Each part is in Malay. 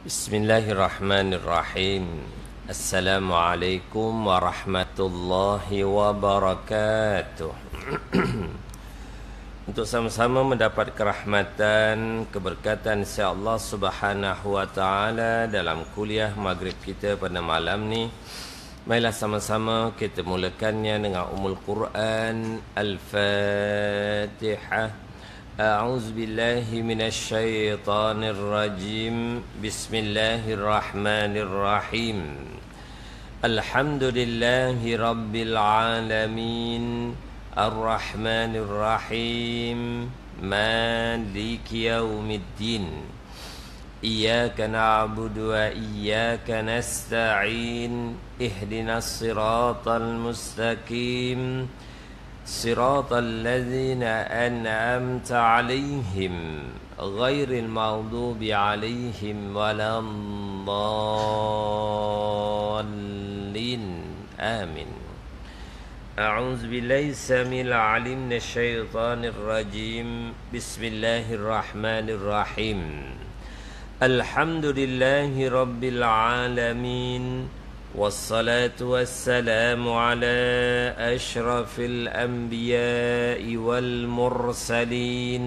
Bismillahirrahmanirrahim. Assalamualaikum warahmatullahi wabarakatuh. Untuk sama-sama mendapat kerahmatan, keberkatan insya Allah subhanahu wa ta'ala dalam kuliah maghrib kita pada malam ni, marilah sama-sama kita mulakannya dengan Ummul Quran Al-Fatihah. أعوذ بالله من الشيطان الرجيم بسم الله الرحمن الرحيم الحمد لله رب العالمين الرحمن الرحيم مالك يوم الدين إياك نعبد وإياك نستعين اهدنا الصراط المستقيم صراط الذين أنعمت عليهم غير المغضوب عليهم ولا الضالين آمين. أعوذ بالله السميع العليم من الشيطان الرجيم بسم الله الرحمن الرحيم الحمد لله رب العالمين والصلاة والسلام على أشرف الأنبياء والمرسلين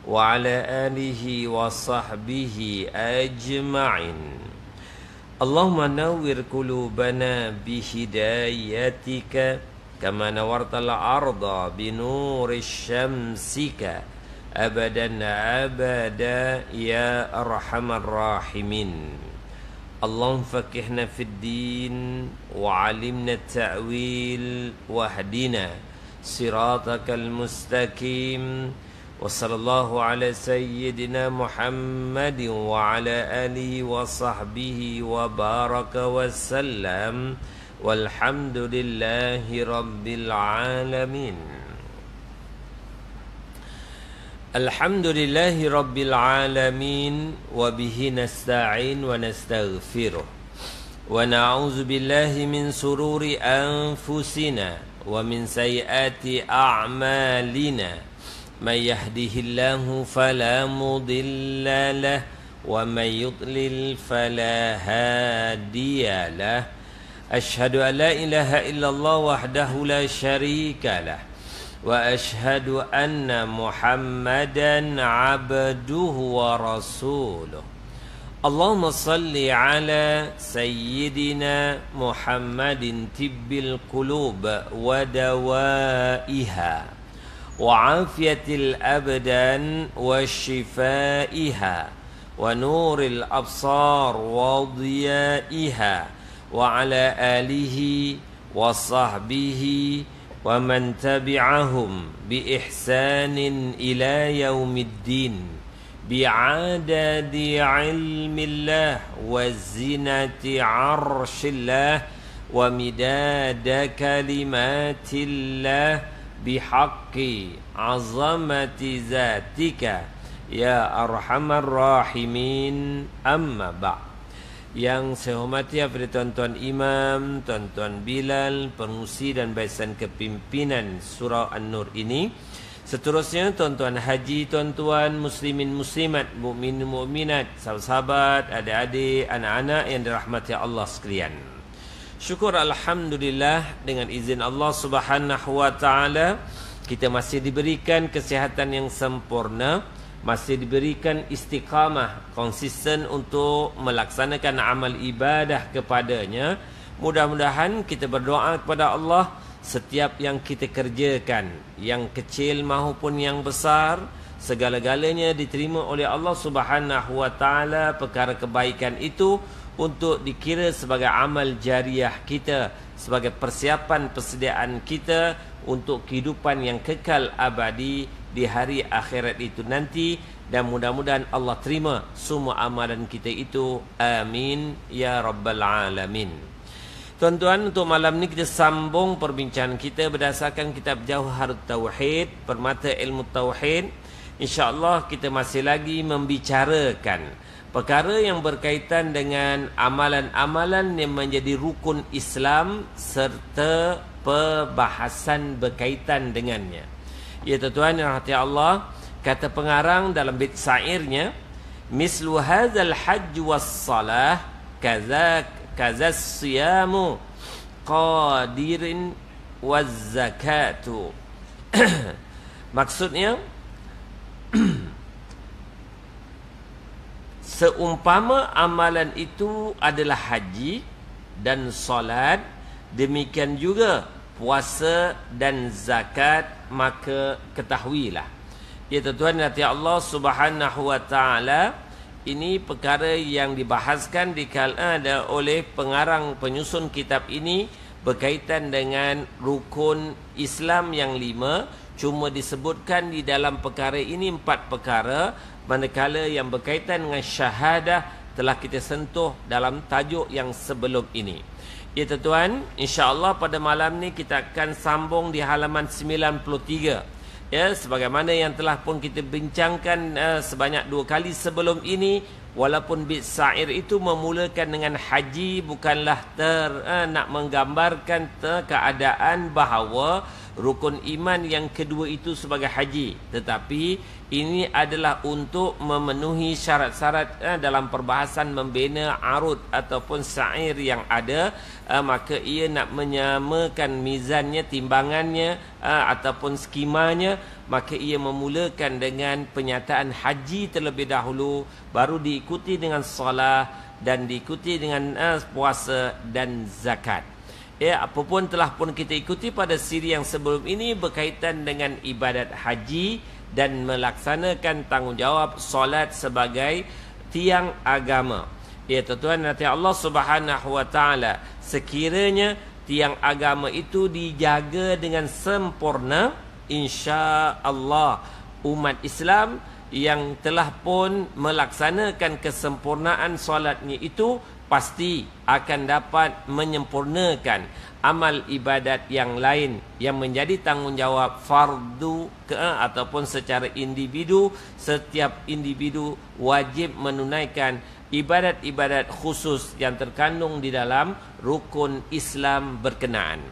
وعلى آله وصحبه أجمعين. اللهم نور قلوبنا بهدايتك كما نورت الأرض بنور شمسك أبدا أبدا يا أرحم الراحمين. اللهم فقهنا في الدين وعلمنا التأويل واهدنا صراطك المستقيم وصلى الله على سيدنا محمد وعلى آله وصحبه وبارك وسلم والحمد لله رب العالمين. Alhamdulillahi Rabbil Alamin wa bihi nasta'in wa nastaghfiruh wa na'udzu billahi min sururi anfusina wa min sayyiati a'malina may yahdihillahu fala mudilla lahu wa may yudlil fala hadiya lahu asyhadu an la ilaha illallah wahdahu la syarika lahu وأشهد أن محمدا عبده ورسوله اللهم صل على سيدنا محمد طب القلوب ودوائها وعافية الأبدان وشفائها ونور الأبصار وضيائها وعلى آله وصحبه ومن تبعهم بإحسان إلى يوم الدين بعدد علم الله وزنة عرش الله ومداد كلمات الله بحق عظمة ذاتك يا أرحم الراحمين أما بعد. Yang saya hormati kepada tuan-tuan imam, tuan-tuan Bilal, pengurusi dan barisan kepimpinan surau An-Nur ini. Seterusnya tuan-tuan haji, tuan-tuan muslimin muslimat, mukmin mukminat, sahabat-sahabat, adik-adik, anak-anak yang dirahmati Allah sekalian. Syukur alhamdulillah dengan izin Allah Subhanahu wa taala kita masih diberikan kesihatan yang sempurna, masih diberikan istiqamah, konsisten untuk melaksanakan amal ibadah kepadanya. Mudah-mudahan kita berdoa kepada Allah setiap yang kita kerjakan, yang kecil maupun yang besar, segala-galanya diterima oleh Allah Subhanahu wa taala. Perkara kebaikan itu untuk dikira sebagai amal jariah kita, sebagai persiapan persediaan kita untuk kehidupan yang kekal abadi di hari akhirat itu nanti, dan mudah-mudahan Allah terima semua amalan kita itu. Amin ya rabbal alamin. Tuan-tuan, untuk malam ni kita sambung perbincangan kita berdasarkan kitab Jauharut Tauhid, Permata Ilmu Tauhid. InsyaAllah kita masih lagi membicarakan perkara yang berkaitan dengan amalan-amalan yang menjadi rukun Islam serta perbahasan berkaitan dengannya. Ya tuan-tuan yang rahmati Allah, kata pengarang dalam bait syairnya, mislu hadzal hajj was salah kaza siyamu qadirin waz zakatu. Maksudnya seumpama amalan itu adalah haji dan solat, demikian juga puasa dan zakat, maka ketahuilah, ya tuan-tuan hati Allah Subhanahu wa taala, ini perkara yang dibahaskan oleh pengarang penyusun kitab ini berkaitan dengan rukun Islam yang 5. Cuma disebutkan di dalam perkara ini 4 perkara, manakala yang berkaitan dengan syahadah telah kita sentuh dalam tajuk yang sebelum ini. Ya tuan-tuan, insya-Allah pada malam ni kita akan sambung di halaman 93. Ya, sebagaimana yang telah pun kita bincangkan sebanyak 2 kali sebelum ini, walaupun bait syair itu memulakan dengan haji, bukanlah nak menggambarkan keadaan bahawa rukun iman yang kedua itu sebagai haji, tetapi ini adalah untuk memenuhi syarat-syarat dalam perbahasan membina arud ataupun syair yang ada, maka ia nak menyamakan mizannya, timbangannya ataupun skemanya, maka ia memulakan dengan penyataan haji terlebih dahulu, baru diikuti dengan solat dan diikuti dengan puasa dan zakat. Ya, apapun telah pun kita ikuti pada siri yang sebelum ini berkaitan dengan ibadat haji dan melaksanakan tanggungjawab solat sebagai tiang agama. Ya tuan-tuan nanti Allah Subhanahu wa taala, sekiranya tiang agama itu dijaga dengan sempurna, insya-Allah umat Islam yang telah pun melaksanakan kesempurnaan solatnya itu pasti akan dapat menyempurnakan amal ibadat yang lain yang menjadi tanggungjawab fardu ataupun secara individu. Setiap individu wajib menunaikan ibadat-ibadat khusus yang terkandung di dalam rukun Islam berkenaan.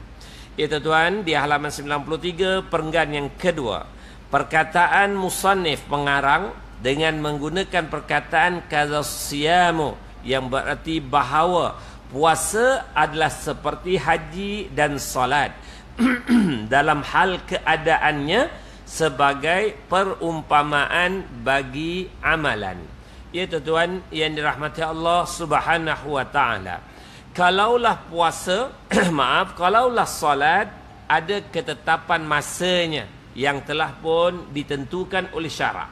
Ya tuan-tuan, di halaman 93 perenggan yang kedua, perkataan musannif pengarang dengan menggunakan perkataan kazasiyamu, yang berarti bahawa puasa adalah seperti haji dan solat dalam hal keadaannya sebagai perumpamaan bagi amalan. Ya tuan-tuan yang dirahmati Allah Subhanahu wa taala, kalaulah puasa kalaulah solat ada ketetapan masanya yang telah pun ditentukan oleh syarak,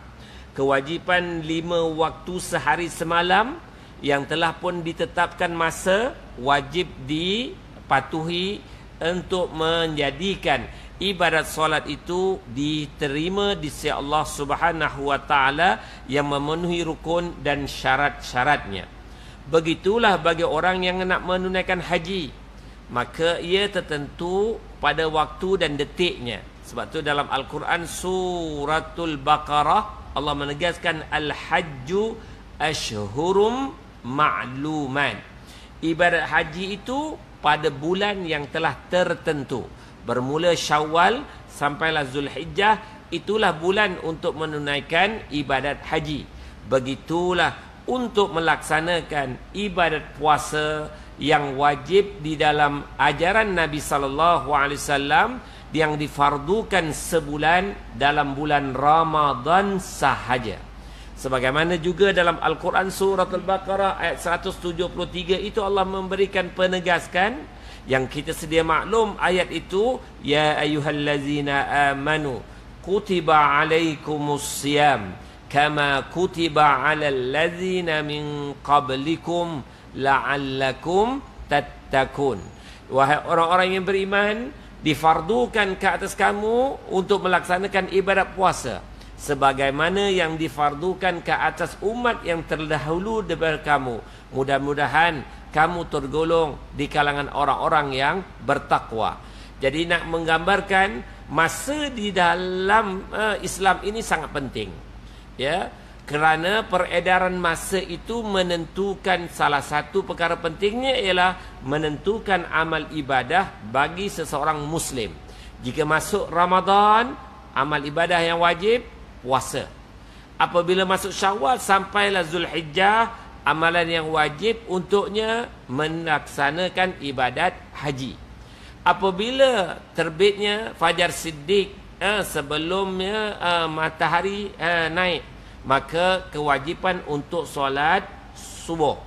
kewajipan 5 waktu sehari semalam yang telah pun ditetapkan masa wajib dipatuhi untuk menjadikan ibadat solat itu diterima di sisi Allah Subhanahu wa taala yang memenuhi rukun dan syarat-syaratnya. Begitulah bagi orang yang nak menunaikan haji, maka ia tertentu pada waktu dan detiknya. Sebab tu dalam Al-Quran suratul Baqarah Allah menegaskan al-hajju ashhurum ma'luman. Ibadat haji itu pada bulan yang telah tertentu, bermula Syawal sampailah Zulhijjah, itulah bulan untuk menunaikan ibadat haji. Begitulah untuk melaksanakan ibadat puasa yang wajib di dalam ajaran Nabi sallallahu alaihi wasallam yang difardukan sebulan dalam bulan Ramadan sahaja. Sebagaimana juga dalam Al-Quran surah Al-Baqarah ayat 173 itu Allah memberikan penegaskan yang kita sedia maklum ayat itu, ya ayyuhallazina amanu kutiba alaikumusiyam kama kutiba alal ladzina min qablikum la'allakum tattaqun. Wahai orang-orang yang beriman, difardukan ke atas kamu untuk melaksanakan ibadat puasa sebagaimana yang difardukan ke atas umat yang terdahulu daripada kamu. Mudah-mudahan kamu tergolong di kalangan orang-orang yang bertakwa. Jadi nak menggambarkan masa di dalam Islam ini sangat penting. Ya, kerana peredaran masa itu menentukan salah satu perkara pentingnya ialah menentukan amal ibadah bagi seseorang Muslim. Jika masuk Ramadan, amal ibadah yang wajib puasa. Apabila masuk Syawal sampailah Zulhijjah, amalan yang wajib untuknya melaksanakan ibadat haji. Apabila terbitnya Fajar Siddiq sebelumnya matahari naik, maka kewajipan untuk solat subuh.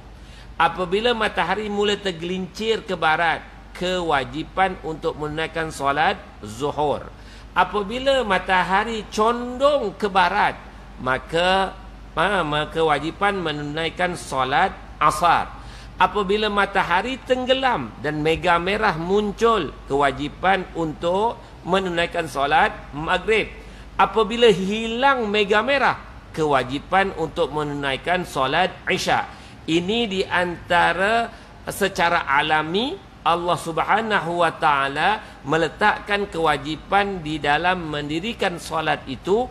Apabila matahari mula tergelincir ke barat, kewajipan untuk menunaikan solat zuhur. Apabila matahari condong ke barat, maka kewajipan menunaikan solat asar. Apabila matahari tenggelam dan mega merah muncul, kewajipan untuk menunaikan solat maghrib. Apabila hilang mega merah, kewajipan untuk menunaikan solat isya. Ini di antara secara alami Allah Subhanahu wa taala meletakkan kewajipan di dalam mendirikan solat itu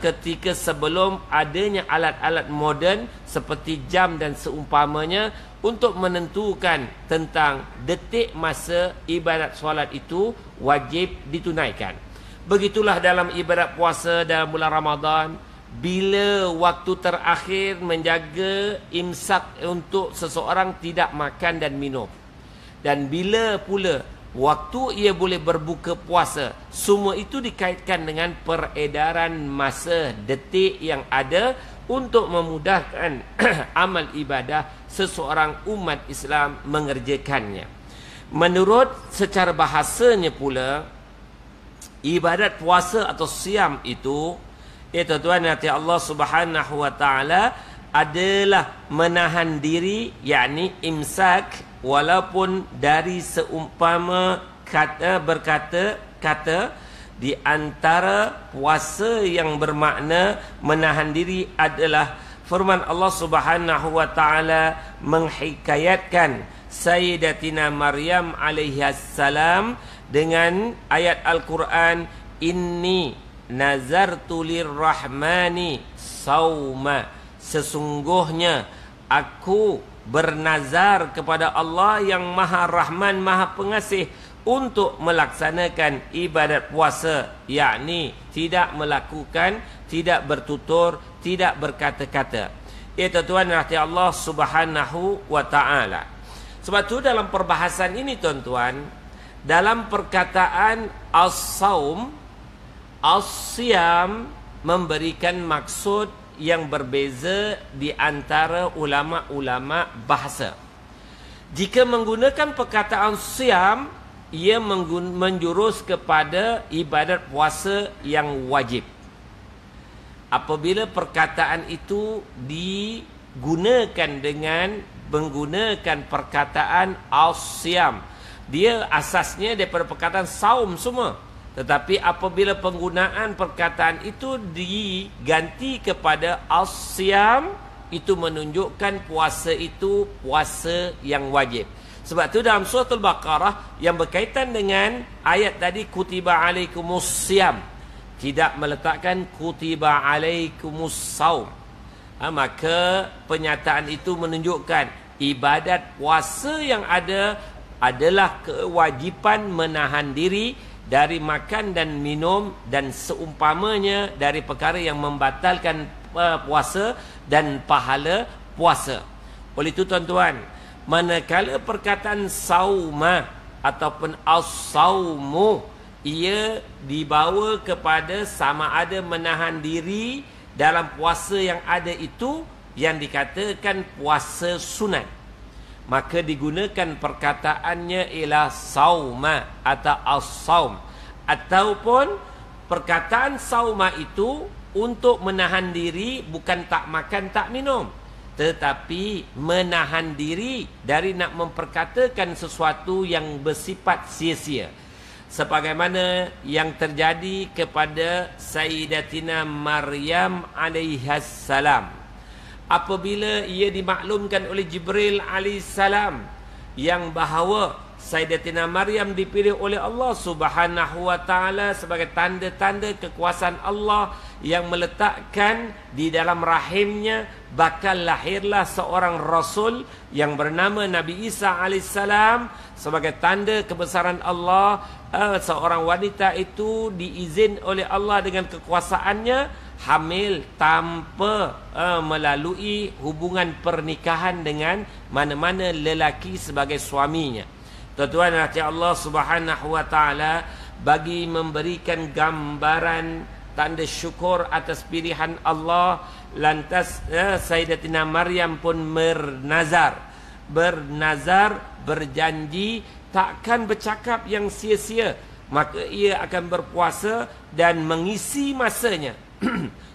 ketika sebelum adanya alat-alat moden seperti jam dan seumpamanya untuk menentukan tentang detik masa ibadat solat itu wajib ditunaikan. Begitulah dalam ibadat puasa dalam bulan Ramadan, bila waktu terakhir menjaga imsak untuk seseorang tidak makan dan minum. Dan bila pula waktu ia boleh berbuka puasa, semua itu dikaitkan dengan peredaran masa detik yang ada untuk memudahkan amal ibadah seseorang umat Islam mengerjakannya. Menurut secara bahasanya pula, ibadat puasa atau siam itu, tuan-tuan hati Allah Subhanahu wa taala, adalah menahan diri, yakni imsak, walaupun dari seumpama berkata di antara puasa yang bermakna menahan diri adalah firman Allah Subhanahu wa taala menghikayatkan Sayyidatina Maryam alaihissalam dengan ayat Al-Quran, inni nazartu lirrahmani sauma, sesungguhnya aku bernazar kepada Allah yang Maha Rahman Maha Pengasih untuk melaksanakan ibadat puasa, yakni tidak melakukan, tidak bertutur, tidak berkata-kata. Tuan-tuan rahmati Allah Subhanahu wa taala. Sebab tu dalam perbahasan ini tuan-tuan, dalam perkataan as-saum, as-siyam memberikan maksud yang berbeza di antara ulama-ulama bahasa. Jika menggunakan perkataan siam, ia menjurus kepada ibadat puasa yang wajib. Apabila perkataan itu digunakan dengan menggunakan perkataan as-siyam, dia asasnya daripada perkataan saum semua. Tetapi apabila penggunaan perkataan itu diganti kepada as-siyam, itu menunjukkan puasa itu puasa yang wajib. Sebab tu dalam surah Al-Baqarah yang berkaitan dengan ayat tadi kutiba alaikumus siyam, tidak meletakkan kutiba alaikumus saum. Maka penyataan itu menunjukkan ibadat puasa yang ada adalah kewajipan menahan diri dari makan dan minum dan seumpamanya dari perkara yang membatalkan puasa dan pahala puasa. Oleh itu tuan-tuan, manakala perkataan sauma ataupun as-saumu, ia dibawa kepada sama ada menahan diri dalam puasa yang ada itu yang dikatakan puasa sunat, maka digunakan perkataannya ialah sauma atau as-saum. Ataupun perkataan sauma itu untuk menahan diri, bukan tak makan tak minum, tetapi menahan diri dari nak memperkatakan sesuatu yang bersifat sia-sia, sebagaimana yang terjadi kepada Sayyidatina Maryam alaihissalam apabila ia dimaklumkan oleh Jibril alaihissalam yang bahawa Sayyidatina Maryam dipilih oleh Allah Subhanahu wa taala sebagai tanda-tanda kekuasaan Allah yang meletakkan di dalam rahimnya bakal lahirlah seorang rasul yang bernama Nabi Isa alaihissalam. Sebagai tanda kebesaran Allah, seorang wanita itu diizin oleh Allah dengan kekuasaannya hamil tanpa melalui hubungan pernikahan dengan mana-mana lelaki sebagai suaminya. Tuan-tuan dan Allah Subhanahu wa taala bagi memberikan gambaran tanda syukur atas pilihan Allah, lantas Sayyidatina Maryam pun bernazar, berjanji takkan bercakap yang sia-sia, maka ia akan berpuasa dan mengisi masanya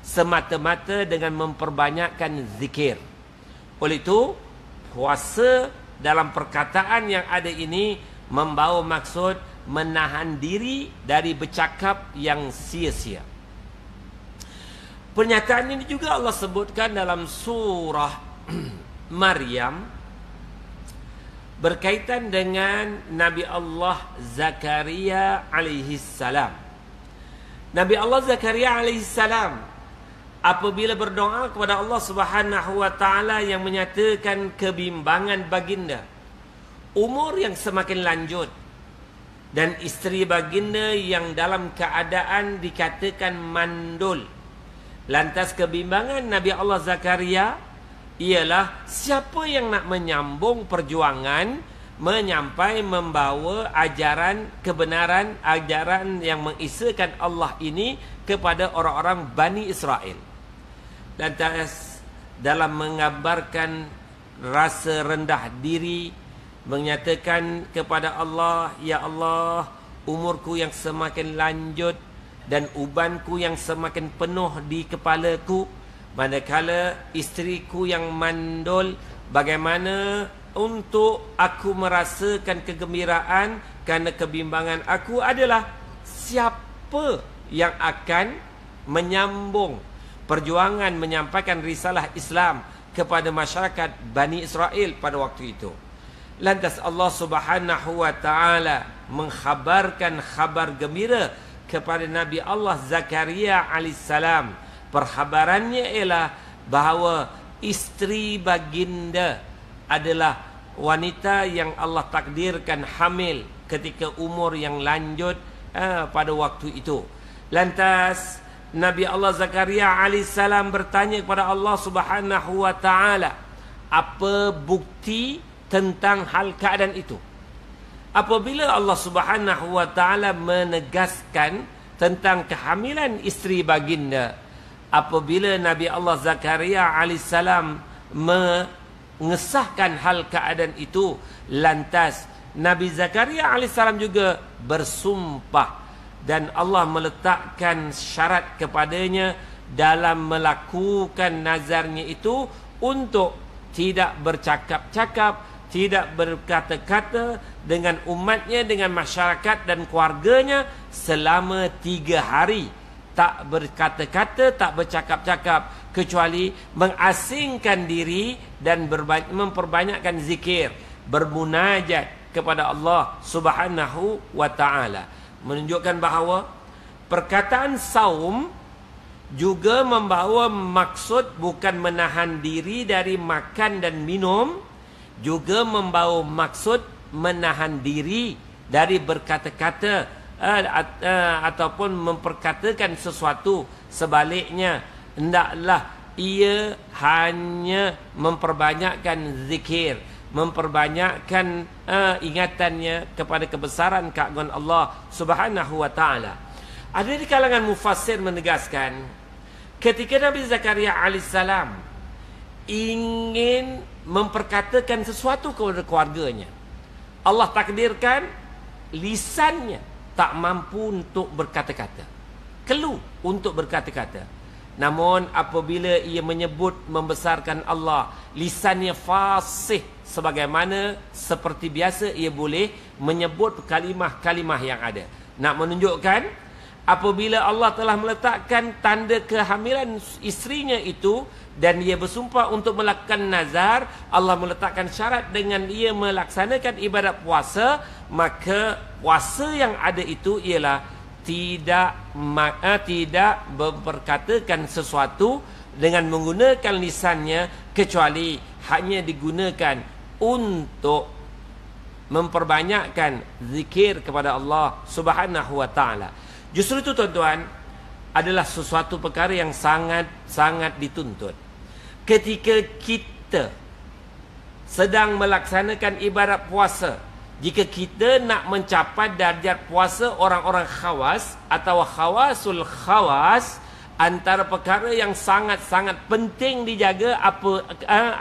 semata-mata dengan memperbanyakkan zikir. Oleh itu, puasa dalam perkataan yang ada ini membawa maksud menahan diri dari bercakap yang sia-sia. Pernyataan ini juga Allah sebutkan dalam surah Maryam berkaitan dengan Nabi Allah Zakaria alaihi salam. Nabi Allah Zakaria alaihi salam apabila berdoa kepada Allah Subhanahu wa taala yang menyatakan kebimbangan baginda, umur yang semakin lanjut, dan isteri baginda yang dalam keadaan dikatakan mandul. Lantas kebimbangan Nabi Allah Zakaria ialah siapa yang nak menyambung perjuangan menyampai membawa ajaran kebenaran, ajaran yang mengisahkan Allah ini kepada orang-orang Bani Israel. Lantas dalam menggambarkan rasa rendah diri, menyatakan kepada Allah, ya Allah, umurku yang semakin lanjut dan ubanku yang semakin penuh di kepalaku, manakala isteriku yang mandul, bagaimana untuk aku merasakan kegembiraan kerana kebimbangan aku adalah siapa yang akan menyambung perjuangan menyampaikan risalah Islam kepada masyarakat Bani Israel pada waktu itu. Lantas Allah Subhanahu wa taala mengkhabarkan khabar gembira kepada Nabi Allah Zakaria alaihissalam. Perkhabarannya ialah bahawa isteri baginda adalah wanita yang Allah takdirkan hamil ketika umur yang lanjut pada waktu itu. Lantas Nabi Allah Zakaria alaihissalam bertanya kepada Allah Subhanahu wa taala, apa bukti tentang hal keadaan itu? Apabila Allah Subhanahu wa taala menegaskan tentang kehamilan isteri baginda, apabila Nabi Allah Zakaria alaihissalam mengesahkan hal keadaan itu, lantas Nabi Zakaria alaihissalam juga bersumpah dan Allah meletakkan syarat kepadanya dalam melakukan nazarnya itu untuk tidak bercakap-cakap, tidak berkata-kata dengan umatnya, dengan masyarakat dan keluarganya selama 3 hari. Tak berkata-kata, tak bercakap-cakap, kecuali mengasingkan diri dan memperbanyakkan zikir, bermunajat kepada Allah Subhanahu wa taala. Menunjukkan bahawa perkataan saum juga membawa maksud bukan menahan diri dari makan dan minum, juga membawa maksud menahan diri dari berkata-kata ataupun memperkatakan sesuatu. Sebaliknya, hendaklah ia hanya memperbanyakkan zikir, memperbanyakkan ingatannya kepada kebesaran keagungan Allah Subhanahu wa taala. Ada di kalangan mufassir menegaskan, ketika Nabi Zakaria alaihissalam ingin memperkatakan sesuatu kepada keluarganya, Allah takdirkan lisannya tak mampu untuk berkata-kata, kelu untuk berkata-kata. Namun apabila ia menyebut membesarkan Allah, lisannya fasih, sebagaimana seperti biasa ia boleh menyebut kalimah-kalimah yang ada. Nak menunjukkan apabila Allah telah meletakkan tanda kehamilan isterinya itu dan ia bersumpah untuk melakukan nazar, Allah meletakkan syarat dengan ia melaksanakan ibadat puasa, maka puasa yang ada itu ialah tidak memperkatakan sesuatu dengan menggunakan lisannya, kecuali hanya digunakan untuk memperbanyakkan zikir kepada Allah Subhanahu wa taala. Justru itu tuan-tuan, adalah sesuatu perkara yang sangat dituntut. Ketika kita sedang melaksanakan ibadat puasa, jika kita nak mencapai darjat puasa orang-orang khawas atau khawasul khawas, antara perkara yang sangat penting dijaga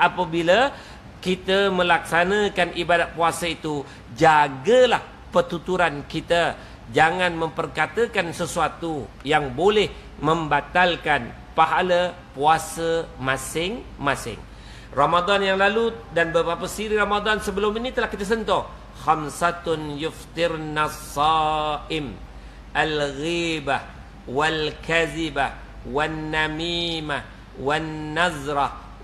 apabila kita melaksanakan ibadat puasa itu, jagalah pertuturan kita. Jangan memperkatakan sesuatu yang boleh membatalkan pahala puasa masing-masing. Ramadan yang lalu dan beberapa siri Ramadan sebelum ini telah kita sentuh. Khamsatun yuftirna saim, al-ghibah, wal-kazibah, wal-namimah, wal-nazrah,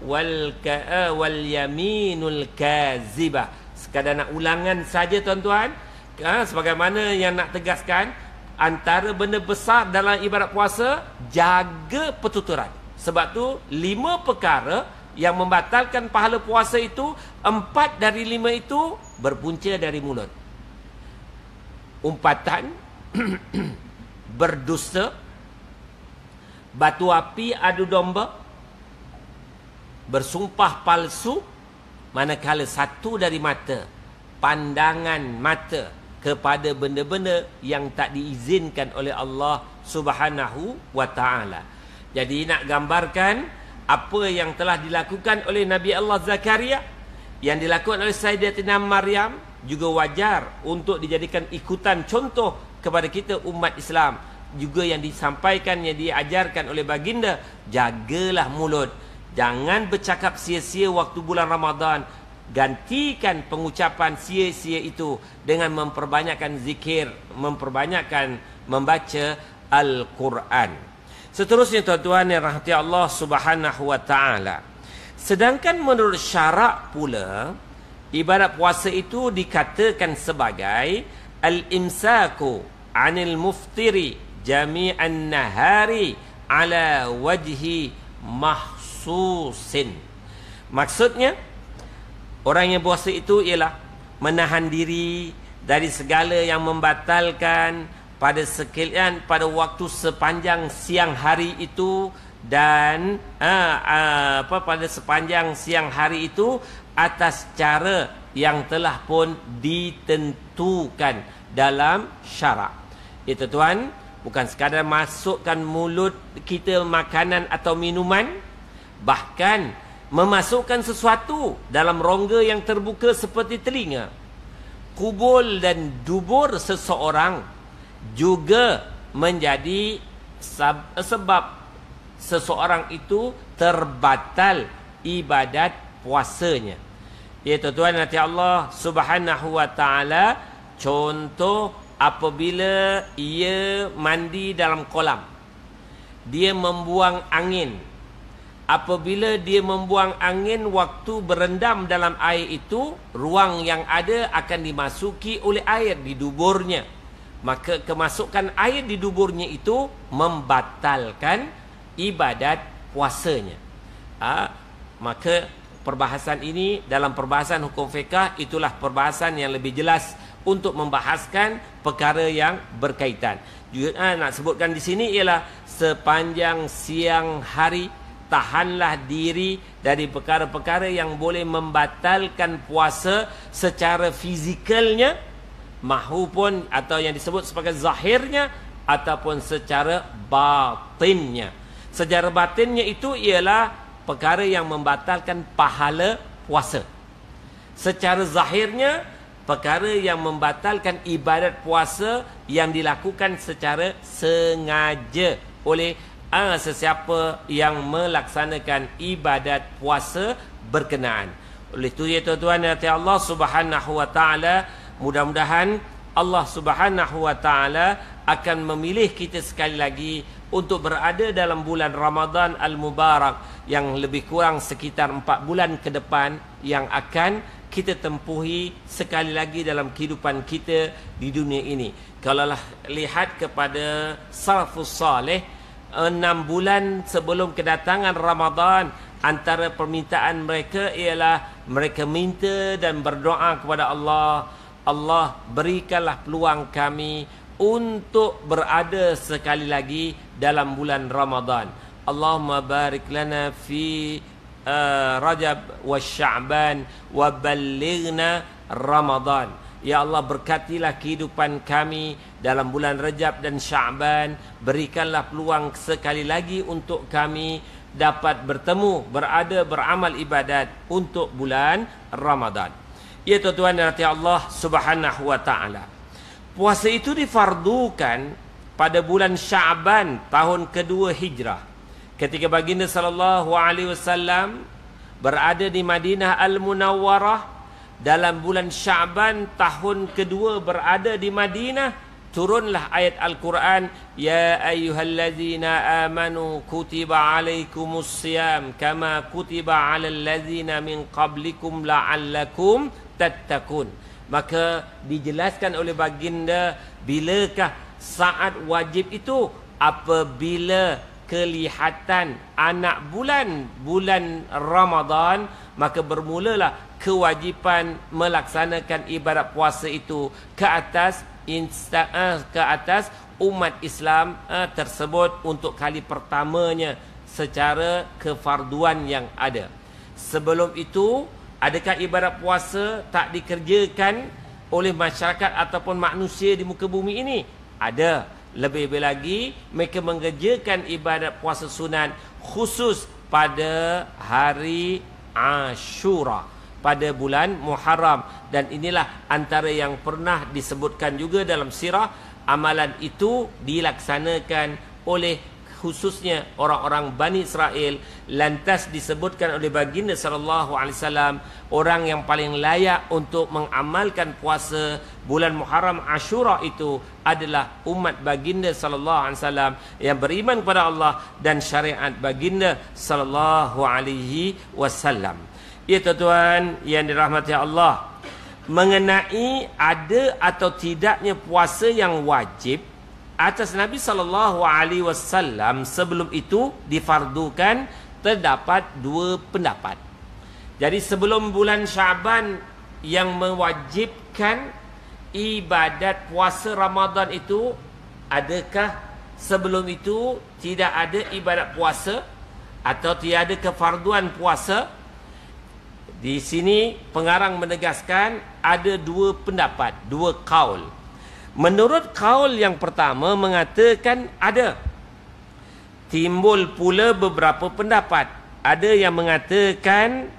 wal-yaminul kazibah. Sekadar nak ulangan saja tuan-tuan. Sebagaimana yang nak tegaskan, antara benda besar dalam ibadat puasa, jaga pertuturan. Sebab tu 5 perkara yang membatalkan pahala puasa itu, 4 dari 5 itu berpunca dari mulut. Umpatan, berdusta, batu api adu domba, bersumpah palsu, manakala satu dari mata, pandangan mata kepada benda-benda yang tak diizinkan oleh Allah Subhanahu wa ta'ala. Jadi nak gambarkan apa yang telah dilakukan oleh Nabi Allah Zakaria, yang dilakukan oleh Sayyidatina Maryam, juga wajar untuk dijadikan ikutan contoh kepada kita umat Islam. Juga yang disampaikan, yang diajarkan oleh baginda, jagalah mulut. Jangan bercakap sia-sia waktu bulan Ramadan. Gantikan pengucapan sia-sia itu dengan memperbanyakkan zikir, memperbanyakkan membaca Al-Quran. Seterusnya tuan-tuan yang rahmati Allah Subhanahu wa ta'ala, sedangkan menurut syarak pula, ibadat puasa itu dikatakan sebagai al-imsaku anil muftiri jami'an nahari ala wajhi mahsusin. Maksudnya, orang yang puasa itu ialah menahan diri dari segala yang membatalkan pada sekalian pada waktu sepanjang siang hari itu, dan pada sepanjang siang hari itu atas cara yang telah pun ditentukan dalam syarak. Itu tuan, bukan sekadar masukkan mulut kita makanan atau minuman, bahkan memasukkan sesuatu dalam rongga yang terbuka seperti telinga, kubul dan dubur seseorang juga menjadi sebab seseorang itu terbatal ibadat puasanya. Ya tuan-tuan nanti Allah Subhanahu wa ta'ala, contoh apabila ia mandi dalam kolam, dia membuang angin. Apabila dia membuang angin waktu berendam dalam air itu, ruang yang ada akan dimasuki oleh air di duburnya. Maka kemasukan air di duburnya itu membatalkan ibadat puasanya. Maka perbahasan ini dalam perbahasan hukum fiqah, itulah perbahasan yang lebih jelas untuk membahaskan perkara yang berkaitan. Juga nak sebutkan di sini ialah sepanjang siang hari tahanlah diri dari perkara-perkara yang boleh membatalkan puasa secara fizikalnya, mahupun atau yang disebut sebagai zahirnya, ataupun secara batinnya. Secara batinnya itu ialah perkara yang membatalkan pahala puasa. Secara zahirnya, perkara yang membatalkan ibadat puasa yang dilakukan secara sengaja oleh sesiapa yang melaksanakan ibadat puasa berkenaan. Oleh itu ya tuan-tuan dan Allah Subhanahu wa ta'ala, mudah-mudahan Allah Subhanahu wa ta'ala akan memilih kita sekali lagi untuk berada dalam bulan Ramadan Al-Mubarak yang lebih kurang sekitar 4 bulan ke depan yang akan kita tempuhi sekali lagi dalam kehidupan kita di dunia ini. Kalau lihat kepada salafus salih, 6 bulan sebelum kedatangan Ramadan, antara permintaan mereka ialah mereka minta dan berdoa kepada Allah, Allah berikanlah peluang kami untuk berada sekali lagi dalam bulan Ramadan. Allahumma barik lana fi Rajab wa Sya'ban wa ballighna Ramadan. Ya Allah, berkatilah kehidupan kami dalam bulan Rajab dan Sya'ban. Berikanlah peluang sekali lagi untuk kami dapat bertemu, berada, beramal ibadat untuk bulan Ramadan. Ya tuan-tuan dan hadirin Allah Subhanahu wa taala. Puasa itu difardukan pada bulan Sya'ban tahun kedua Hijrah. Ketika baginda sallallahu alaihi wasallam berada di Madinah Al-Munawwarah dalam bulan Sya'ban tahun kedua berada di Madinah, turunlah ayat Al-Quran, ya ayyuhallazina amanu kutiba alaikumus siyam kama kutiba alal ladzina min qablikum la'allakum tattaqun. Maka dijelaskan oleh baginda, bilakah saat wajib itu? Apabila kelihatan anak bulan Ramadan, maka bermulalah kewajipan melaksanakan ibadat puasa itu ke atas umat Islam tersebut untuk kali pertamanya secara kefarduan yang ada. Sebelum itu, adakah ibadat puasa tak dikerjakan oleh masyarakat ataupun manusia di muka bumi ini? Ada. Lebih-lebih lagi, mereka mengerjakan ibadat puasa sunat khusus pada hari Ashura, pada bulan Muharram. Dan inilah antara yang pernah disebutkan juga dalam sirah. Amalan itu dilaksanakan oleh khususnya orang-orang Bani Israel. Lantas disebutkan oleh baginda sallallahu alaihi wasallam, orang yang paling layak untuk mengamalkan puasa bulan Muharram Ashura itu adalah umat baginda sallallahu alaihi wasallam yang beriman kepada Allah dan syariat baginda sallallahu alaihi wasallam. Ya tuan-tuan yang dirahmati Allah, mengenai ada atau tidaknya puasa yang wajib atas Nabi sallallahu alaihi wasallam sebelum itu difardukan, terdapat dua pendapat. Jadi sebelum bulan Sya'ban yang mewajibkan ibadat puasa Ramadan itu, adakah sebelum itu tidak ada ibadat puasa atau tiada kefarduan puasa? Di sini pengarang menegaskan ada dua pendapat, dua kaul. Menurut kaul yang pertama mengatakan ada. Timbul pula beberapa pendapat. Ada yang mengatakan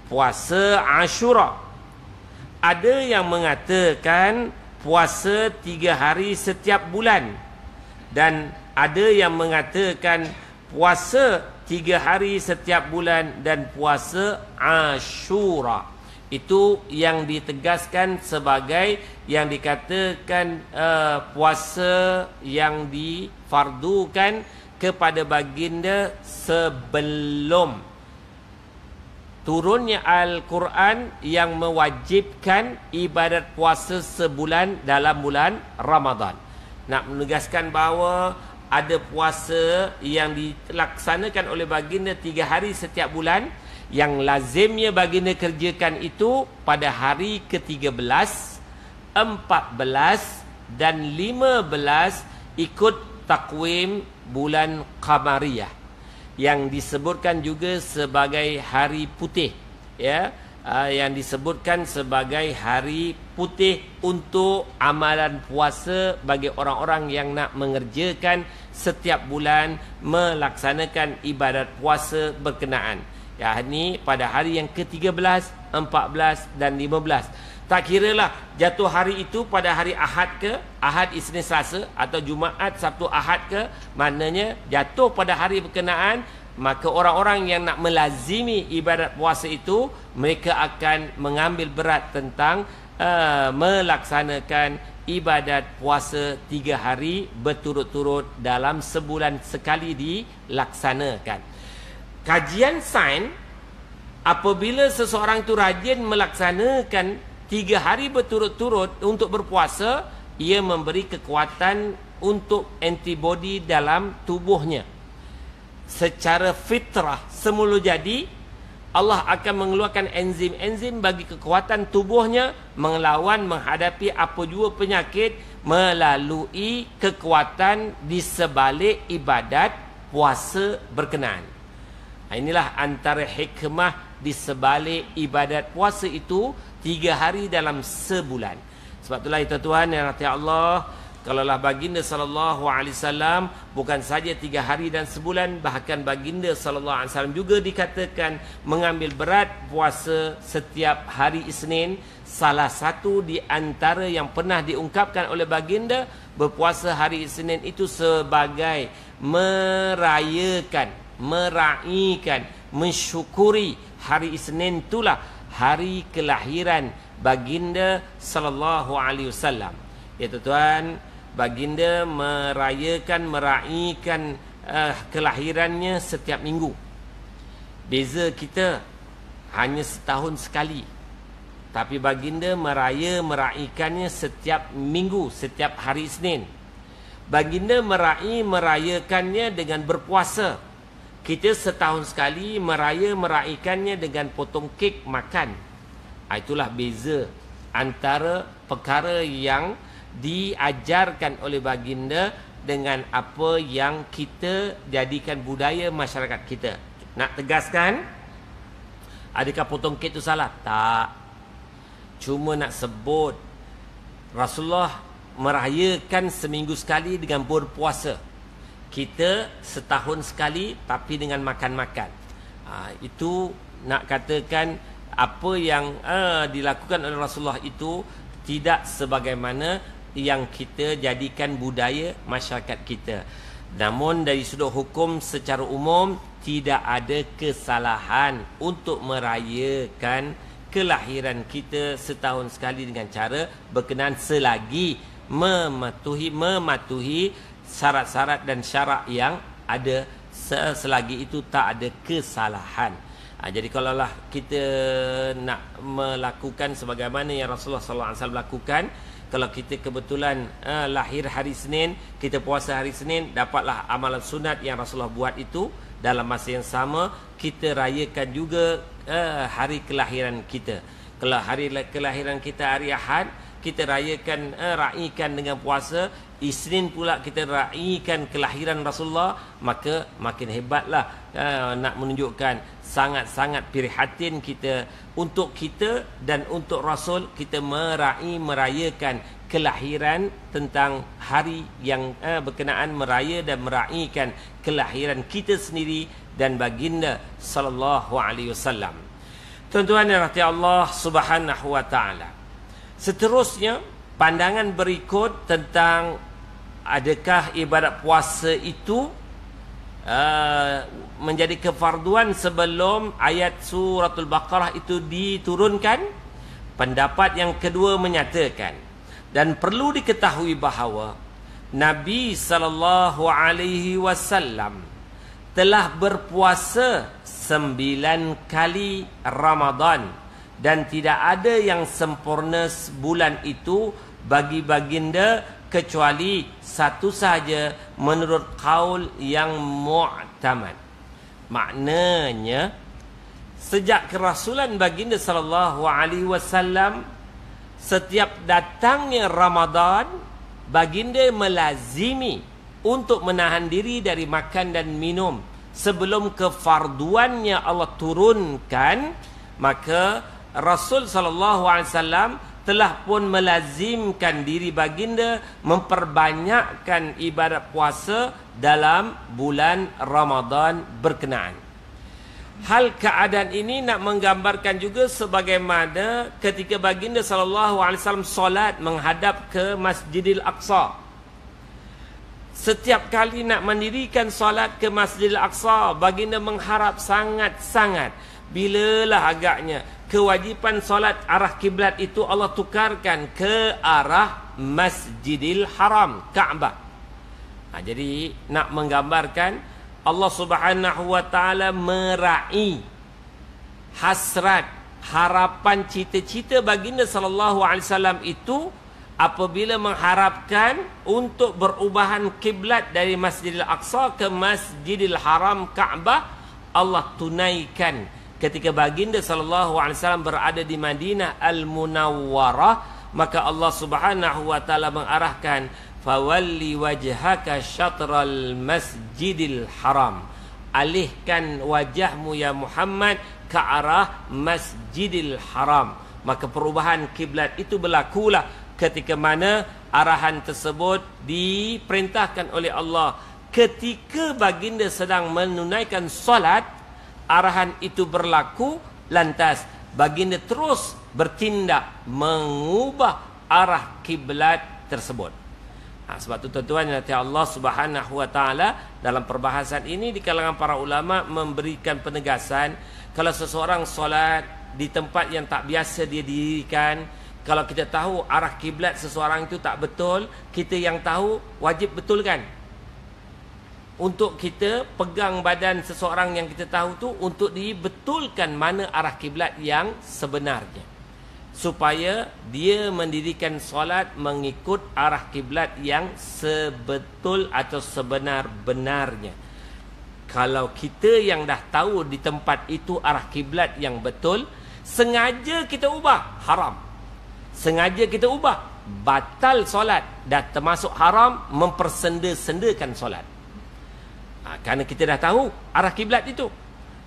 puasa Ashura. Ada yang mengatakan puasa 3 hari setiap bulan. Dan ada yang mengatakan puasa 3 hari setiap bulan dan puasa Ashura. Itu yang ditegaskan sebagai yang dikatakan puasa yang difardukan kepada baginda sebelum turunnya Al-Quran yang mewajibkan ibadat puasa sebulan dalam bulan Ramadan. Nak menegaskan bahawa ada puasa yang dilaksanakan oleh baginda 3 hari setiap bulan, yang lazimnya baginda kerjakan itu pada hari ke-13, 14 dan 15 ikut takwim bulan Qamariyah, yang disebutkan juga sebagai hari putih, ya, yang disebutkan sebagai hari putih untuk amalan puasa bagi orang-orang yang nak mengerjakan setiap bulan melaksanakan ibadat puasa berkenaan. Ya, ini pada hari yang ke-13, 14 dan 15. Tak kiralah jatuh hari itu pada hari Ahad ke, Ahad, Isnin, Selasa, atau Jumaat, Sabtu, Ahad ke, maknanya jatuh pada hari berkenaan, maka orang-orang yang nak melazimi ibadat puasa itu, mereka akan mengambil berat tentang melaksanakan ibadat puasa 3 hari berturut-turut dalam sebulan sekali dilaksanakan. Kajian sains, apabila seseorang itu rajin melaksanakan 3 hari berturut-turut untuk berpuasa, ia memberi kekuatan untuk antibodi dalam tubuhnya. Secara fitrah semula jadi, Allah akan mengeluarkan enzim-enzim bagi kekuatan tubuhnya melawan menghadapi apa jua penyakit, melalui kekuatan di sebalik ibadat puasa berkenaan. Inilah antara hikmah di sebalik ibadat puasa itu 3 hari dalam sebulan. Sebab itulah tuan-tuan yang rahmati Allah, kalaulah baginda sallallahu alaihi wasallam bukan saja 3 hari dan sebulan, bahkan baginda sallallahu alaihi wasallam juga dikatakan mengambil berat puasa setiap hari Isnin. Salah satu di antara yang pernah diungkapkan oleh baginda, berpuasa hari Isnin itu sebagai merayakan, meraihkan, mensyukuri hari Isnin itulah hari kelahiran baginda sallallahu alaihi wasallam. Ya tuan, baginda merayakan, meraihkan kelahirannya setiap minggu. Beza kita hanya setahun sekali, tapi baginda meraihkannya setiap minggu, setiap hari Isnin. Baginda merayakannya dengan berpuasa. Kita setahun sekali meraihkannya dengan potong kek makan. Itulah beza antara perkara yang diajarkan oleh baginda dengan apa yang kita jadikan budaya masyarakat kita. Nak tegaskan, adakah potong kek itu salah? Tak. Cuma nak sebut Rasulullah merayakan seminggu sekali dengan berpuasa. Kita setahun sekali tapi dengan makan-makan. Itu nak katakan apa yang dilakukan oleh Rasulullah itu tidak sebagaimana yang kita jadikan budaya masyarakat kita. Namun dari sudut hukum secara umum, tidak ada kesalahan untuk merayakan kelahiran kita setahun sekali dengan cara berkenaan selagi mematuhi syarat-syarat dan syarak yang ada, selagi itu tak ada kesalahan. Jadi kalaulah kita nak melakukan sebagaimana yang Rasulullah SAW lakukan, kalau kita kebetulan lahir hari Senin, kita puasa hari Senin, dapatlah amalan sunat yang Rasulullah buat itu. Dalam masa yang sama, kita rayakan juga hari kelahiran kita. Kalau hari kelahiran kita hari Ahad, kita raikan dengan puasa. Isnin pula kita raikan kelahiran Rasulullah, maka makin hebatlah nak menunjukkan sangat-sangat prihatin kita untuk kita dan untuk Rasul. Kita merayakan kelahiran tentang hari yang berkenaan meraya dan meraihkan kelahiran kita sendiri dan baginda sallallahu alaihi wasallam. Tuan-tuan yang rahmati Allah Subhanahu wa taala. Seterusnya, pandangan berikut tentang adakah ibadat puasa itu menjadi kefarduan sebelum ayat suratul Baqarah itu diturunkan. Pendapat yang kedua menyatakan, dan perlu diketahui bahawa Nabi sallallahu alaihi wasallam telah berpuasa 9 kali Ramadan dan tidak ada yang sempurna bulan itu bagi baginda kecuali satu sahaja menurut qaul yang mu'tamad. Maknanya sejak kerasulan baginda sallallahu alaihi wasallam, setiap datangnya Ramadan, baginda melazimi untuk menahan diri dari makan dan minum. Sebelum kefarduannya Allah turunkan, maka Rasul sallallahu alaihi wasallam telah pun melazimkan diri baginda memperbanyakkan ibadat puasa dalam bulan Ramadan berkenaan. Hal keadaan ini nak menggambarkan juga sebagaimana ketika baginda sallallahu alaihi wasallam solat menghadap ke Masjidil Aqsa. Setiap kali nak mendirikan solat ke Masjidil Aqsa, baginda mengharap sangat-sangat bilalah agaknya kewajipan solat arah kiblat itu Allah tukarkan ke arah Masjidil Haram, Kaabah. Jadi nak menggambarkan Allah Subhanahu wa taala meraih hasrat, harapan, cita-cita baginda sallallahu alaihi wasallam itu apabila mengharapkan untuk berubahan kiblat dari Masjidil Aqsa ke Masjidil Haram, Kaabah. Allah tunaikan ketika baginda sallallahu alaihi wasallam berada di Madinah Al-Munawwarah, maka Allah Subhanahu wa taala mengarahkan fawalli wajhaka syatral masjidil haram, alihkan wajahmu ya Muhammad ke arah Masjidil Haram. Maka perubahan kiblat itu berlakulah ketika mana arahan tersebut diperintahkan oleh Allah. Ketika baginda sedang menunaikan solat, arahan itu berlaku, lantas baginda terus bertindak mengubah arah kiblat tersebut. Sebab itu tuan-tuan nanti Allah Subhanahu wa taala dalam perbahasan ini di kalangan para ulama memberikan penegasan, kalau seseorang solat di tempat yang tak biasa dia dirikan, kalau kita tahu arah kiblat seseorang itu tak betul, kita yang tahu wajib betulkan. Untuk kita pegang badan seseorang yang kita tahu tu untuk dibetulkan mana arah kiblat yang sebenarnya, supaya dia mendirikan solat mengikut arah kiblat yang sebetul atau sebenar-benarnya. Kalau kita yang dah tahu di tempat itu arah kiblat yang betul, sengaja kita ubah, haram. Sengaja kita ubah, batal solat, dah termasuk haram, mempersenda-sendakan solat. Kerana kita dah tahu arah kiblat itu.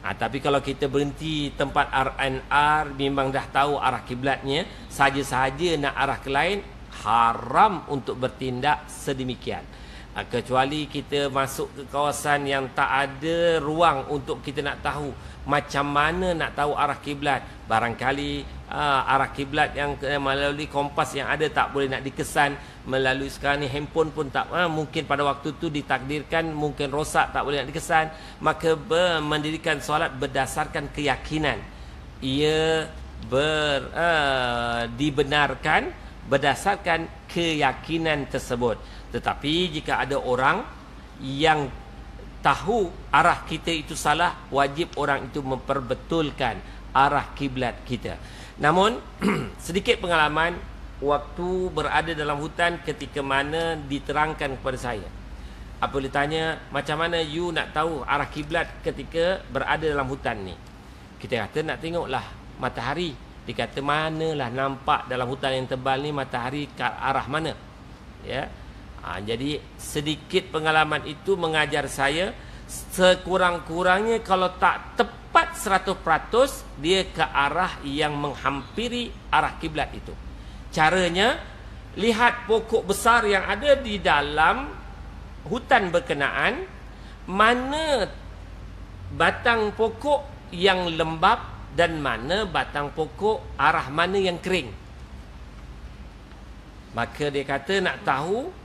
Tapi kalau kita berhenti tempat RNR, memang dah tahu arah kiblatnya, saja-saja nak arah ke lain, haram untuk bertindak sedemikian. Kecuali kita masuk ke kawasan yang tak ada ruang untuk kita nak tahu macam mana nak tahu arah kiblat. Barangkali arah kiblat yang melalui kompas yang ada tak boleh nak dikesan, melalui sekarang ni handphone pun tak, mungkin pada waktu tu ditakdirkan mungkin rosak, tak boleh nak dikesan. Maka mendirikan solat berdasarkan keyakinan, ia dibenarkan berdasarkan keyakinan tersebut. Tetapi jika ada orang yang tahu arah kita itu salah, wajib orang itu memperbetulkan arah kiblat kita. Namun sedikit pengalaman waktu berada dalam hutan ketika mana diterangkan kepada saya. Apa ditanya, macam mana you nak tahu arah kiblat ketika berada dalam hutan ni? Kita kata nak tengoklah matahari. Dia kata manalah nampak dalam hutan yang tebal ni matahari ke arah mana? Ya. Jadi sedikit pengalaman itu mengajar saya, sekurang-kurangnya kalau tak tepat 100%, dia ke arah yang menghampiri arah kiblat itu. Caranya, lihat pokok besar yang ada di dalam hutan berkenaan, mana batang pokok yang lembap dan mana batang pokok arah mana yang kering. Maka dia kata nak tahu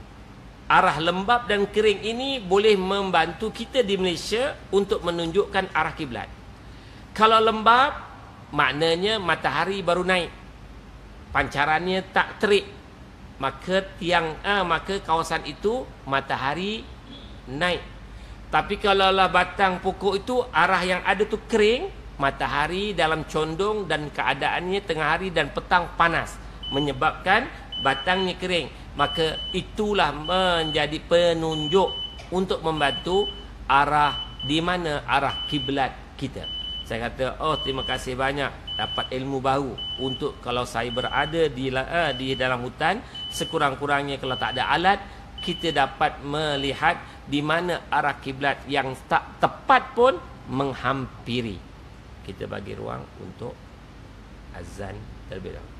arah lembap dan kering ini boleh membantu kita di Malaysia untuk menunjukkan arah kiblat. Kalau lembap, maknanya matahari baru naik, pancarannya tak terik, maka kawasan itu matahari naik. Tapi kalau lah batang pokok itu arah yang ada tu kering, matahari dalam condong dan keadaannya tengah hari dan petang panas, menyebabkan batangnya kering. Maka itulah menjadi penunjuk untuk membantu arah di mana arah kiblat kita. Saya kata, terima kasih banyak, dapat ilmu baru untuk kalau saya berada di dalam hutan, sekurang-kurangnya kalau tak ada alat, kita dapat melihat di mana arah kiblat yang tak tepat pun menghampiri. Kita bagi ruang untuk azan terlebih dahulu.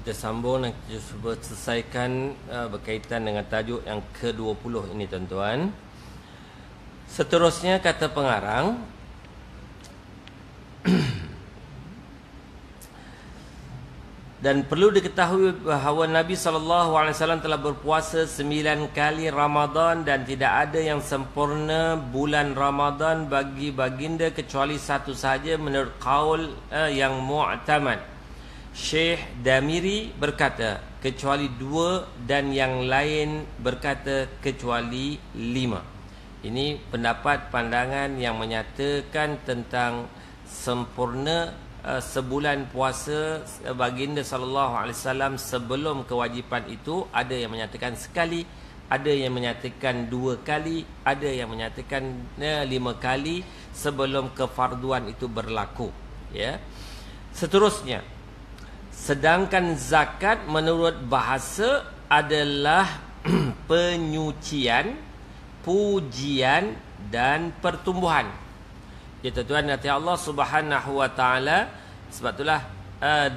Kita sambung dan kita cuba selesaikan berkaitan dengan tajuk yang ke-20 ini tuan-tuan. Seterusnya kata pengarang, dan perlu diketahui bahawa Nabi SAW telah berpuasa 9 kali Ramadan dan tidak ada yang sempurna bulan Ramadan bagi baginda kecuali satu sahaja menurut qaul yang mu'tamad. Syekh Damiri berkata kecuali 2 dan yang lain berkata kecuali 5. Ini pendapat pandangan yang menyatakan tentang sempurna sebulan puasa baginda sallallahu alaihi wasallam sebelum kewajipan itu. Ada yang menyatakan sekali, ada yang menyatakan 2 kali, ada yang menyatakan 5 kali sebelum kefarduan itu berlaku, ya. Seterusnya, sedangkan zakat menurut bahasa adalah penyucian, pujian dan pertumbuhan. Ya tuan-tuan, nanti Allah Subhanahu wa taala, sebab itulah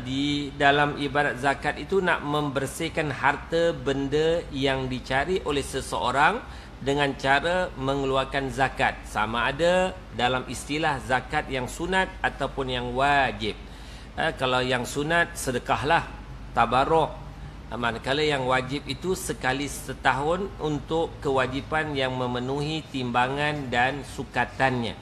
di dalam ibarat zakat itu nak membersihkan harta benda yang dicari oleh seseorang dengan cara mengeluarkan zakat, sama ada dalam istilah zakat yang sunat ataupun yang wajib. Kalau yang sunat sedekahlah, tabarruk. Manakala yang wajib itu sekali setahun untuk kewajipan yang memenuhi timbangan dan sukatannya.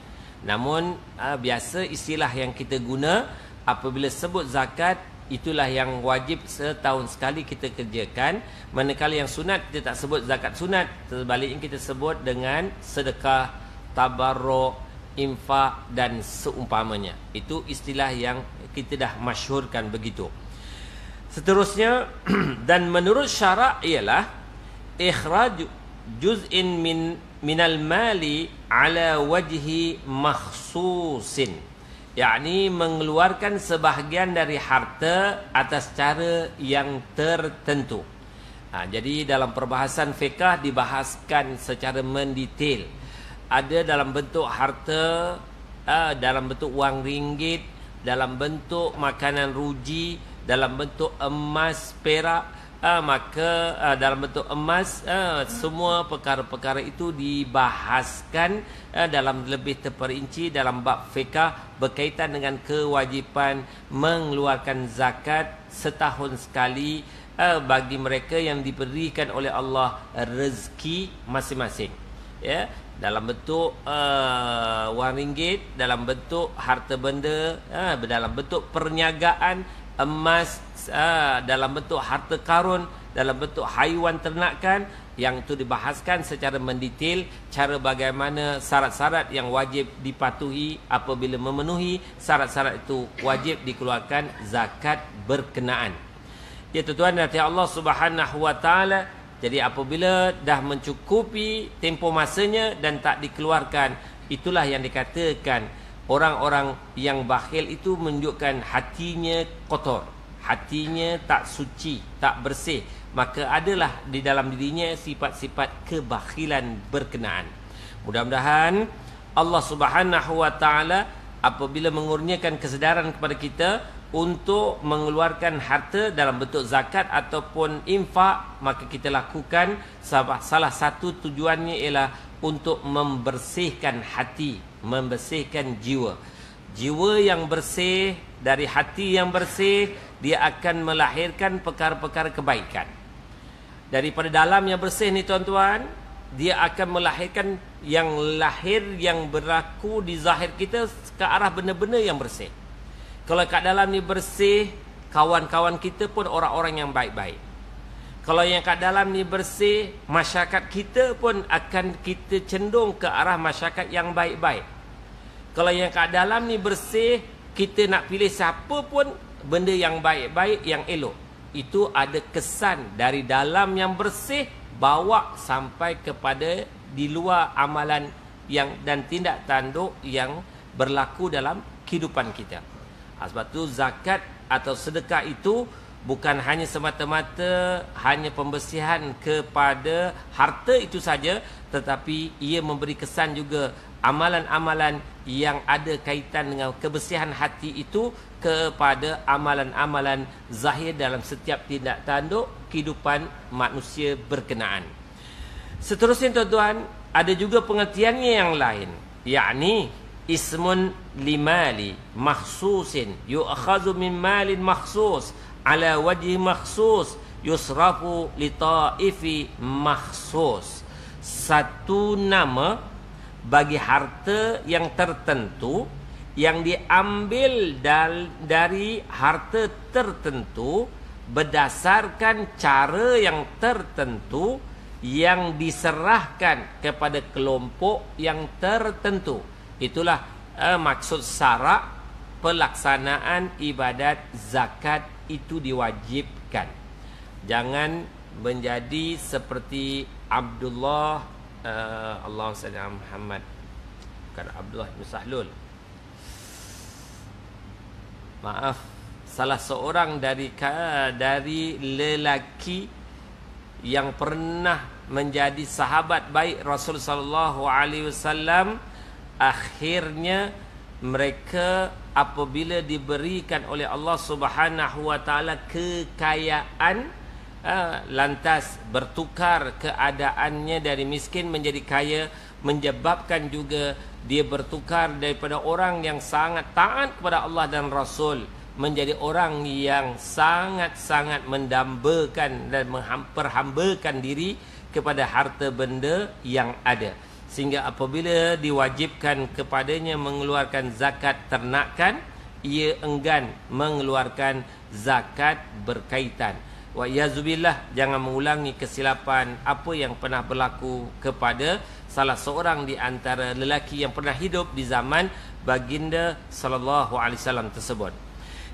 Namun biasa istilah yang kita guna apabila sebut zakat, itulah yang wajib setahun sekali kita kerjakan. Manakala yang sunat kita tak sebut zakat sunat, terbaliknya kita sebut dengan sedekah, tabarruk, infak dan seumpamanya. Itu istilah yang kita dah masyhurkan begitu. Seterusnya, dan menurut syarak ialah ikhraj juz'in minal mali ala wajhi makhsusin, yakni mengeluarkan sebahagian dari harta atas cara yang tertentu. Jadi dalam perbahasan fiqah dibahaskan secara mendetail. Ada dalam bentuk harta, dalam bentuk wang ringgit, dalam bentuk makanan ruji, dalam bentuk emas, perak, maka dalam bentuk emas, semua perkara-perkara itu dibahaskan dalam lebih terperinci dalam bab fiqah berkaitan dengan kewajipan mengeluarkan zakat setahun sekali bagi mereka yang diberikan oleh Allah rezeki masing-masing, ya, dalam bentuk wang ringgit, dalam bentuk harta benda, dalam bentuk perniagaan, emas, dalam bentuk harta karun, dalam bentuk haiwan ternakan, yang itu dibahaskan secara mendetail cara bagaimana syarat-syarat yang wajib dipatuhi. Apabila memenuhi syarat-syarat itu wajib dikeluarkan zakat berkenaan. Ya tuan-tuan, nanti Allah Subhanahu wa taala, jadi apabila dah mencukupi tempoh masanya dan tak dikeluarkan, itulah yang dikatakan orang-orang yang bakhil itu menunjukkan hatinya kotor, hatinya tak suci, tak bersih. Maka adalah di dalam dirinya sifat-sifat kebakhilan berkenaan. Mudah-mudahan Allah Subhanahu wa taala apabila mengurniakan kesedaran kepada kita untuk mengeluarkan harta dalam bentuk zakat ataupun infak, maka kita lakukan. Salah satu tujuannya ialah untuk membersihkan hati, membersihkan jiwa. Jiwa yang bersih dari hati yang bersih, dia akan melahirkan perkara-perkara kebaikan. Daripada dalam yang bersih ni tuan-tuan, dia akan melahirkan yang lahir, yang berlaku di zahir kita ke arah benda-benda yang bersih. Kalau kat dalam ni bersih, kawan-kawan kita pun orang-orang yang baik-baik. Kalau yang kat dalam ni bersih, masyarakat kita pun akan kita cenderung ke arah masyarakat yang baik-baik. Kalau yang kat dalam ni bersih, kita nak pilih siapa pun benda yang baik-baik, yang elok. Itu ada kesan dari dalam yang bersih bawa sampai kepada di luar amalan yang dan tindak tanduk yang berlaku dalam kehidupan kita. Sebab tu zakat atau sedekah itu bukan hanya semata-mata hanya pembersihan kepada harta itu saja, tetapi ia memberi kesan juga amalan-amalan yang ada kaitan dengan kebersihan hati itu kepada amalan-amalan zahir dalam setiap tindak tanduk kehidupan manusia berkenaan. Seterusnya tuan-tuan, ada juga pengertiannya yang lain, yakni ismun limali makhsusin yu'akhazu min malin makhsus ala wajhi makhsus yusrafu li ta'ifi makhsus. Satu nama bagi harta yang tertentu yang diambil dari harta tertentu berdasarkan cara yang tertentu yang diserahkan kepada kelompok yang tertentu. Itulah maksud syarak pelaksanaan ibadat zakat itu diwajibkan. Jangan menjadi seperti Abdullah Allahumma salli ala Muhammad, bukan Abdullah bin Sahlul, maaf, salah seorang dari lelaki yang pernah menjadi sahabat baik Rasul sallallahu alaihi wasallam, akhirnya mereka apabila diberikan oleh Allah Subhanahu wa taala kekayaan, lantas bertukar keadaannya dari miskin menjadi kaya, menyebabkan juga dia bertukar daripada orang yang sangat taat kepada Allah dan Rasul menjadi orang yang sangat-sangat mendambakan dan memperhambakan diri kepada harta benda yang ada, sehingga apabila diwajibkan kepadanya mengeluarkan zakat ternakan, ia enggan mengeluarkan zakat berkaitan. Wa yazubillah, jangan mengulangi kesilapan apa yang pernah berlaku kepada salah seorang di antara lelaki yang pernah hidup di zaman baginda sallallahu alaihi wasallam tersebut.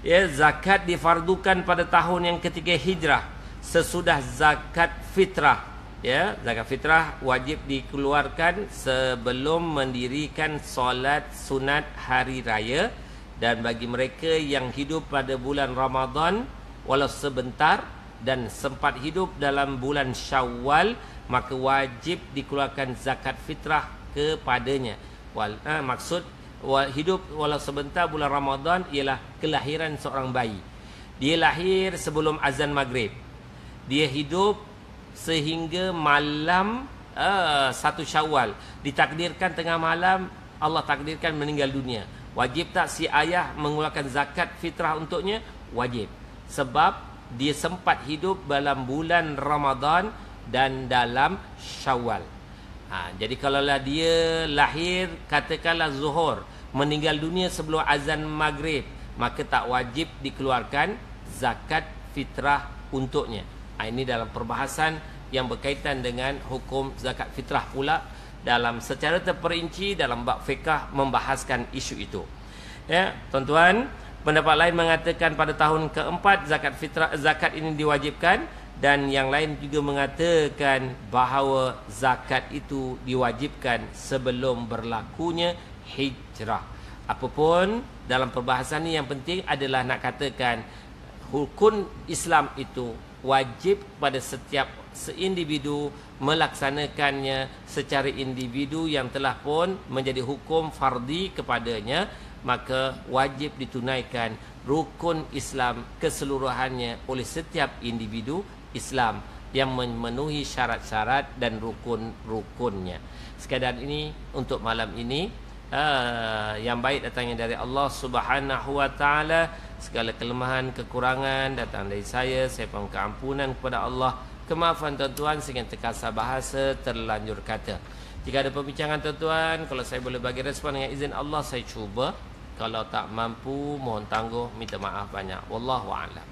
Ya, zakat difardukan pada tahun yang ketiga hijrah sesudah zakat fitrah. Ya, zakat fitrah wajib dikeluarkan sebelum mendirikan solat sunat hari raya, dan bagi mereka yang hidup pada bulan Ramadan walau sebentar dan sempat hidup dalam bulan Syawal, maka wajib dikeluarkan zakat fitrah kepadanya. Maksud hidup walau sebentar bulan Ramadan ialah kelahiran seorang bayi. Dia lahir sebelum azan maghrib, dia hidup sehingga malam 1 Syawal, ditakdirkan tengah malam Allah takdirkan meninggal dunia. Wajib tak si ayah mengeluarkan zakat fitrah untuknya? Wajib, sebab dia sempat hidup dalam bulan Ramadan dan dalam Syawal. Jadi kalaulah dia lahir katakanlah Zuhur, meninggal dunia sebelum azan maghrib, maka tak wajib dikeluarkan zakat fitrah untuknya. Ini dalam perbahasan yang berkaitan dengan hukum zakat fitrah pula, dalam secara terperinci dalam bab fiqh membahaskan isu itu. Ya, tuan-tuan, pendapat lain mengatakan pada tahun keempat zakat ini diwajibkan, dan yang lain juga mengatakan bahawa zakat itu diwajibkan sebelum berlakunya hijrah. Apapun dalam perbahasan ini, yang penting adalah nak katakan hukum Islam itu wajib pada setiap seindividu melaksanakannya secara individu yang telah pun menjadi hukum fardi kepadanya, maka wajib ditunaikan rukun Islam keseluruhannya oleh setiap individu Islam yang memenuhi syarat-syarat dan rukun-rukunnya. Sekadar ini untuk malam ini. Yang baik datangnya dari Allah Subhanahu wa taala. Segala kelemahan, kekurangan datang dari saya mohon keampunan kepada Allah. Kemaafan tuan-tuan sehingga terkasar bahasa, terlanjur kata. Jika ada perbincangan tuan-tuan, kalau saya boleh bagi respon dengan izin Allah, saya cuba. Kalau tak mampu, mohon tangguh, minta maaf banyak. Wallahu a'lam.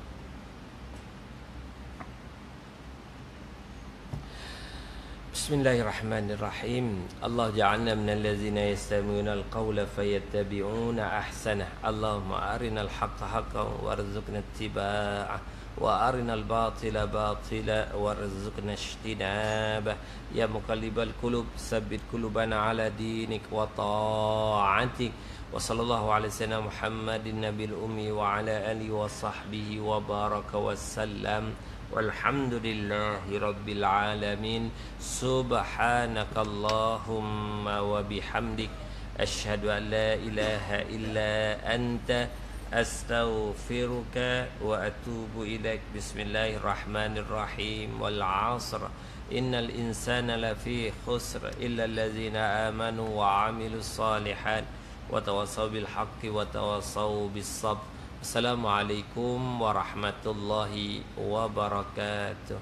Bismillahirrahmanirrahim. Allah ja'alna minal ladzina yastami'una al-qawla fayattabi'una ahsanah. Allahumma arinal haqqa haqqan warzuqna ittiba'ah, wa arinal batila batila warzuqna ijtinabah. Ya muqallibal qulub, tsabbit qulubana ala dinik wa ta'atik, wa sallallahu ala sayyidina Muhammadin nabil ummi wa ala alihi wa sahbihi wa baraka wassalam. Walhamdulillahi rabbil alamin. Subhanakallahumma wa bihamdik asyhadu an la ilaha illa anta astaghfiruka wa atubu ilaik. Bismillahirrahmanirrahim. Wal 'asr innal insana lafi khusr illa allazina amanu wa 'amilus shalihat wa tawassaw bil haqqi wa tawassaw bis sabr. Assalamualaikum warahmatullahi wabarakatuh.